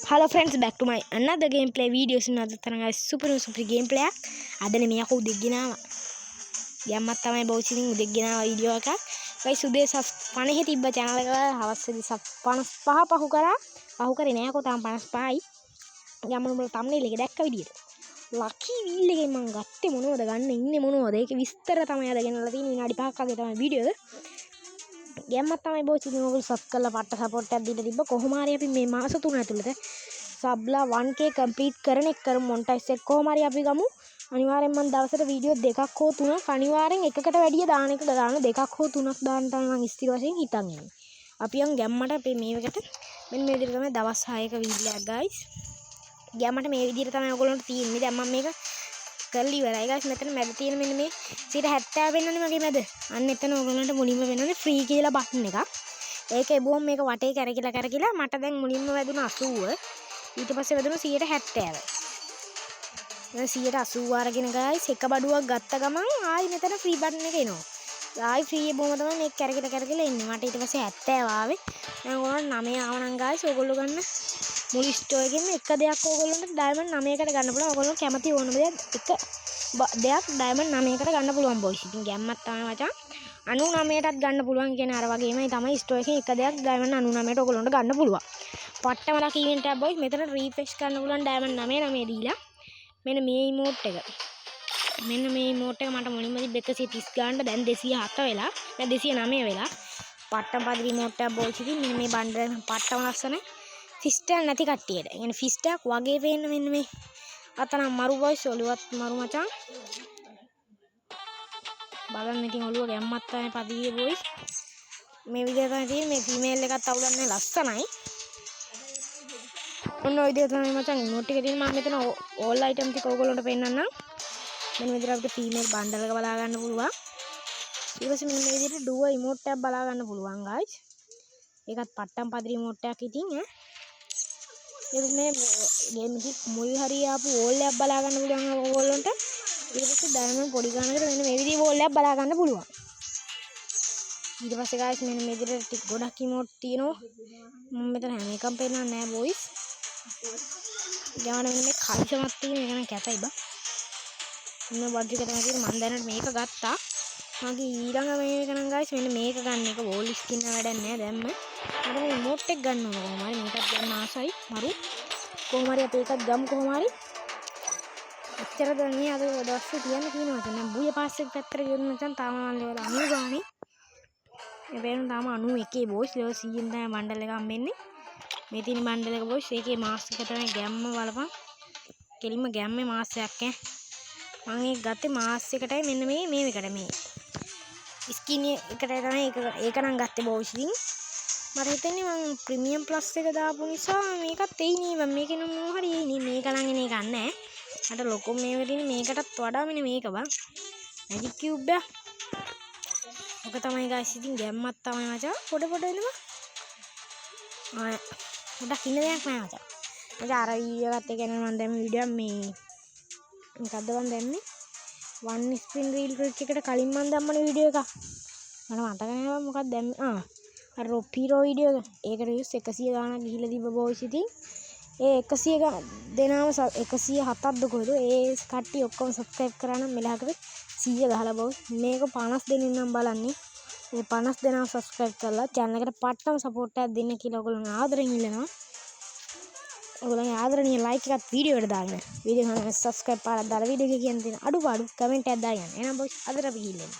Hello friends, back to my another gameplay videos. Another guys, super gameplay. Adane me aku udegginawa. Yammat තමයි බෝසිලින් උදෙක්ගෙනාවා video එකක්. guys උදේ 50 තිබ්බ channel එක හවස්සේදී 55 පහු කරා. පහු කරේ නෑ කො තාම 55යි. යමුණු වල thumbnail එක දැක්ක විදියට. lucky wheel එකෙන් මම ගත්තේ මොනවද ගන්න ඉන්නේ මොනවද? ඒකේ විස්තර තමයි අද ගෙනල්ලා තියෙන්නේ. විනාඩි 5ක් වගේ තමයි වීඩියෝ එක. යම්මත් තමයි බෝසිලින් ඔයගොල්ලෝ සබ් කරලා පට්ට සපෝට් එකක් දීලා තිබ්බ. කොහොම හරි අපි මේ මාස 3 ඇතුළත සබ්ලා 1k කම්ප්ලීට් කරන එක කරමු මොන්ටයිස් එක කොහොම හරි අපි ගමු. අනිවාර්යෙන් මම දවසට වීඩියෝ දෙකක් හෝ තුනක් අනිවාර්යෙන් එකකට වැඩිය දාන එක දාන දෙකක් හෝ තුනක් දාන්න තමයි මම ස්ථිර වශයෙන් හිතන් ඉන්නේ. අපි යන් ගැම්මට අපේ මේකට මෙන්න මේ විදිහට තමයි දවස් 6ක වීඩියෝ එකක් guys. ගැම්මට මේ විදිහට තමයි ඔයගොල්ලන්ට තියෙන්නේ. දැන් මම මේක කරලි ඉවරයි guys. මෙතන මැද තියෙන මෙන්න මේ 70 වෙනනේ මගේ මැද. අන්න එතන ඔයගොල්ලන්ට මුලින්ම වෙනනේ free කියලා බටන් එකක්. ඒක එබුවම මේක වටේ කරකිලා මට දැන් මුලින්ම වැදුන 80. ඊට පස්සේ වැදුන 170. දැන් 180 අරගෙන guys එක බඩුවක් ගත්ත ගමන් ආයි මෙතන free button එක එනවා. ආයි free එබුවම තමයි මේක කරකිලා එන්නේ. මට ඊට පස්සේ 70 ආවේ. දැන් ඔයගොල්ලෝ 9 ආවනම් guys ඔයගොල්ලෝ ගන්න මුළු ස්ටෝර් එකෙම එක දෙයක් ඔයගොල්ලන්ට ඩයමන්ඩ් 9කට ගන්න පුළුවන්. ඔයගොල්ලෝ කැමති ඕනම දෙයක් දෙයක් ඩයමන්ඩ් 9කට ගන්න පුළුවන් boys. ඉතින් ගැම්මක් තමයි මචං. 99ටත් ගන්න පුළුවන් කියන අර වගේමයි තමයි ස්ටෝර් එකේ එක දෙයක් ඩයමන්ඩ් 99ට ඔයගොල්ලන්ට ගන්න පුළුවන්. පට්ටම ලක් ඉවෙන්ට් එකක් boys. මෙතන රීෆ්‍රෙෂ් කරන්න පුළුවන් ඩයමන්ඩ් 99 දීලා. මෙන්න මේ ඉමෝට් එක. මෙන්න මේ ඉමෝට් එක මට මුලින්ම තිබ්බ 130 ගානට දැන් 207 වෙලා. දැන් 209 වෙලා. පට්ටම පද රිමෝට් එක boys. ඉතින් මෙන්න මේ බණ්ඩර පට්ටම ලස්සන. ෆිස්ටල් නැති කට්ටියට. يعني ෆිස්ටක් වගේ පේන්න මෙන්න මේ. අතන මරු boys ඔලුවත් මරු මචං. බලන්න ඉතින් ඔලුව ගැම්මත් තමයි පදියේ boys. මේ විදිහට තමයි තියෙන්නේ. මේ ෆීමේල් එකත් අවුලන්නේ ලස්සනයි. ඔන්න ඔය විදිහට තමයි මචං ඉමෝට් එකේ තියෙන මම මෙතන all item ටික ඔයගොල්ලන්ට පෙන්නන්නම්. මෙන්න විදිහට අපිට ෆීමේල් බණ්ඩල් එක බලා ගන්න පුළුවන්. ඊට පස්සේ මෙන්න මේ විදිහට ඩුව ඉමෝට් එකක් බලා ගන්න පුළුවන් guys. ඒකත් පට්ටම් පදිරි ඉමෝට් එකක් ඉතින් ඈ. ඊට මේ ගේම් එකේ මුල් හරිය ආපු වෝල් එකක් බලා ගන්න පුළුවන් ඔයගොල්ලන්ට. ඊට පස්සේ ඩයමන්ඩ් පොඩි ගන්නකට මෙන්න මේ විදිහේ වෝල් එකක් බලා ගන්න පුළුවන්. ඊට පස්සේ guys මෙන්න මේ විදිහට ටික ගොඩක් ඉමෝට් තියෙනවා. මම මෙතන හැම එකම පෙන්නන්නේ නැහැ boys. ගාන මෙන්න මේ කල්ෂමක් තියෙන එක නම් කැතයි බා. මෙන්න බඩ් එක තමයි තියෙන්නේ. මම දැනට මේක ගත්තා. මගේ ඊළඟ මේක නම් guys මෙන්න මේක ගන්න එක වෝල් ස්කින් වැඩක් නැහැ දැම්ම. මට මේ ඉමෝට් එක ගන්න ඕන කොහොම හරි මේකත් ගන්න ආසයි. මරු කොහොම හරි අපි එකක් ගමු කොහොම හරි. එච්චරද මේ අද දවසේ තියන්න තියෙනවා. දැන් බුය පාස් එක පැත්තට ගියොත් නැත්නම් තාම මම ලෙවල් 90 ගානේ. මේ වෙන තාම 91 boys ලෙවල් 100 තමයි බණ්ඩල් එක හම්බෙන්නේ. මේ තියෙන බණ්ඩල් එක boys ඒකේ මාස් එක තමයි ගැම්ම බලපන්. කෙලින්ම ගැම්මේ මාස් එකක් ඈ. මම ඒක ගත්තේ මාස් එකටයි මෙන්න මේ එකට මේ. ස්කින් එකට තමයි ඒක නම් ගත්තේ boys ඉතින්. මට හිතෙන්නේ මම ප්‍රීමියම් ප්ලස් එක දාපු නිසා මේකත් එයි නේ. මම මේකේ නම් මොනවා හරි එයි නේ. මේක නම් එන්නේ ගන්න ඈ. මට ලොකෝ මේ වෙලින් මේකටත් වඩා මෙන්න මේක බං. මැජික් කියුබ් එක. ඔක තමයි guys ඉතින් ගැම්මක් තමයි මචං. පොඩ එනවා. පොඩක් ඉන්න දෙයක් නෑ මචං. මචං අර වීඩියෝ එකත් එක මම දැන් වීඩියෝ මේ මොකද්ද මම දැම්මේ? one spin reel trick එකට කලින් මම දැම්මනේ වීඩියෝ එක. මට මතක නෑ මොකක්ද දැම්මේ. අර රොපීරෝ වීඩියෝ එක. ඒකට views 100 ගාණක් ගිහිල්ලා තිබ්බ boys ඉතින්. ඒ 100 දෙනාම 107ක්ද කොහෙද? ඒ කට්ටිය ඔක්කොම subscribe කරා නම් මෙලහකට 100 ගහලා boys. මේක 50 දෙනෙක් නම් බලන්නේ. මේ 50 දෙනා subscribe කරලා channel එකට පට්ටම support එකක් දෙන්න කියලා ඔයගොල්ලෝ ආදරෙන් ඉල්ලනවා. ඔයගොල්ලන්ගේ ආදරණීය like එකත් වීඩියෝ එකට දාන්න. වීඩියෝ එක subscribe පාරක් දාලා වීඩියෝ එක කියන දේ අඩුපාඩු comment එකක් දාන්න. එහෙනම් boys අදට අපි ගිහින් එන්න.